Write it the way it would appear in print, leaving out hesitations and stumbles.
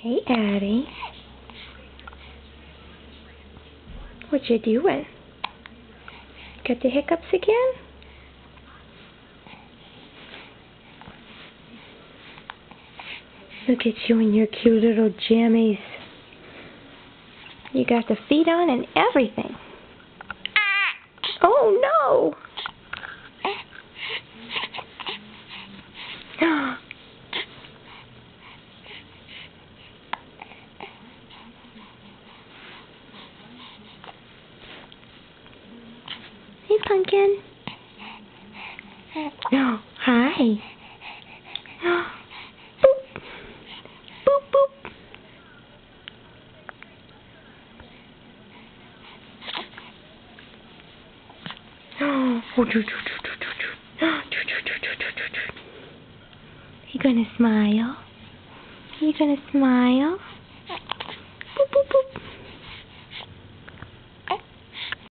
Hey, Addie. What you doing? Got the hiccups again? Look at you and your cute little jammies. You got the feet on and everything. Oh, no! Hey, Pumpkin. Oh, hi. Boop. Boop, boop. You gonna smile? You gonna smile?